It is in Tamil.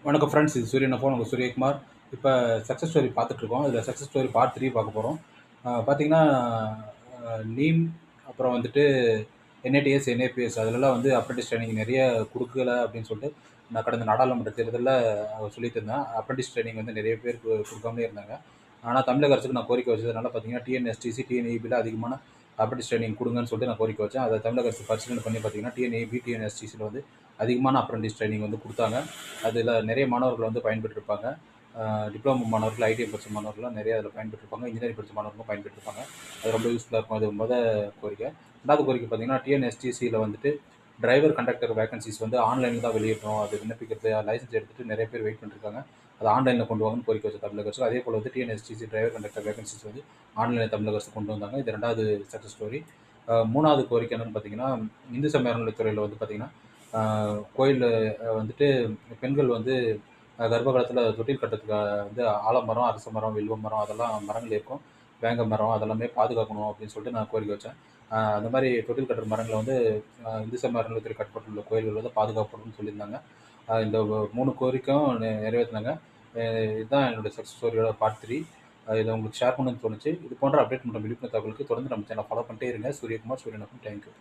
வணக்கம் ஃப்ரெண்ட்ஸ், இது சூரியன் ஃபோன் உங்கள் சூரியகுமார். இப்போ சக்ஸஸ் ஸ்டோரி பார்த்துட்ருக்கோம். இதில் சக்ஸஸ் ஸ்டோரி பார்ட் 3 பார்க்க போகிறோம். பார்த்தீங்கன்னா, நீம் அப்புறம் வந்துட்டு என்ஐடிஎஸ், என்ஏபிஎஸ் அதிலலாம் வந்து அப்ரெண்டிஸ் ட்ரைனிங் நிறைய கொடுக்கல அப்படின்னு சொல்லிட்டு நான் கடந்த நாடாளுமன்ற தேர்தலில் சொல்லிட்டு இருந்தேன். அப்ரெண்டிஸ் ட்ரைனிங் வந்து நிறைய பேருக்கு கொடுக்காமலே இருந்தாங்க. ஆனால் தமிழக அரசுக்கு நான் கோரிக்கை வச்சதுனால பார்த்தீங்கன்னா, டிஎன்எஸ்டிசி, டிஎன்இபியில் அதிகமான அப்ரெண்டிஸ் ட்ரைனிங் கொடுங்கன்னு சொல்லிட்டு நான் கோரிக்கை வச்சேன். அதை தமிழக அரசு பரிசீலனை பண்ணி பார்த்தீங்கன்னா, டிஎன்இபி, டிஎன்எஸ்டிசியில் வந்து அதிகமான அப்ரெண்டிஸ் ட்ரைனிங் வந்து கொடுத்தாங்க. அதில் நிறைய மாணவர்கள் வந்து பயன்பெற்றிருப்பாங்க. டிப்ளமோ மாணவர்கள், ஐடிஐ படித்த மாணவர்கள்லாம் நிறைய அதில் பயன்பெற்றிருப்பாங்க. இன்ஜினியரிங் படித்த மாணவர்களும் பயன்பெற்றிருப்பாங்க. அது ரொம்ப யூஸ்ஃபுல்லாக இருக்கும். அது கோரிக்கை. 2வது கோரிக்கை பார்த்தீங்கன்னா, டிஎன்எஸ்டிசியில் வந்துட்டு டிரைவர், கண்டக்டர் வேகன்சிஸ் வந்து ஆன்லைனில் தான் வெளியிடணும். அது விண்ணப்பிக்கிறது லைசன்ஸ் எடுத்துகிட்டு நிறைய பேர் வெயிட் பண்ணிருக்காங்க. அது ஆன்லைனில் கொண்டு வாங்கன்னு கோரிக்கை வச்ச தமிழக அரசு. அதே போல் வந்து டிஎன்எஸ்டிசி டிரைவர், கண்டக்டர் வேகன்சிஸ் வந்து ஆன்லைனில் தமிழக அரசு கொண்டு வந்தாங்க. இது 2வது சக்ஸஸ் ஸ்டோரி. 3வது கோரிக்கை என்னன்னு பார்த்தீங்கன்னா, இந்து சமய அறநிலைத்துறையில் வந்து பார்த்தீங்கன்னா, கோயில் வந்துட்டு பெண்கள் வந்து கர்ப்ப காலத்தில் தொட்டில் கட்டுறதுக்கு வந்து ஆலமரம், அரச மரம், வில்வ மரம் அதெல்லாம் மரங்கள் இருக்கும். வேங்க மரம் அதெல்லாமே பாதுகாக்கணும் அப்படின்னு சொல்லிட்டு நான் கோரிக்கை வச்சேன். அந்த மாதிரி தொட்டில் கட்டுற மரங்களை வந்து இந்து சமய அறநிலையத்துறை கட்டப்பட்டுள்ள கோயில்கள் வந்து பாதுகாக்கணும்னு சொல்லியிருந்தாங்க. இந்த 3 கோரிக்கையும் நிறைவேற்றினாங்க. இதுதான் என்னோட சக்ஸஸ் ஸ்டோரியோட பார்ட் 3. இதை உங்களுக்கு ஷேர் பண்ணணும்னு தோணுச்சு. இது போன்ற அப்டேட் மற்றும் விழிப்புணர்வு தகவலுக்கு தொடர்ந்து நம்ம சேனலை ஃபாலோ பண்ணிட்டே இருங்க. சூரியகுமார், சூரியன் எஃப்எம். தேங்க்யூ.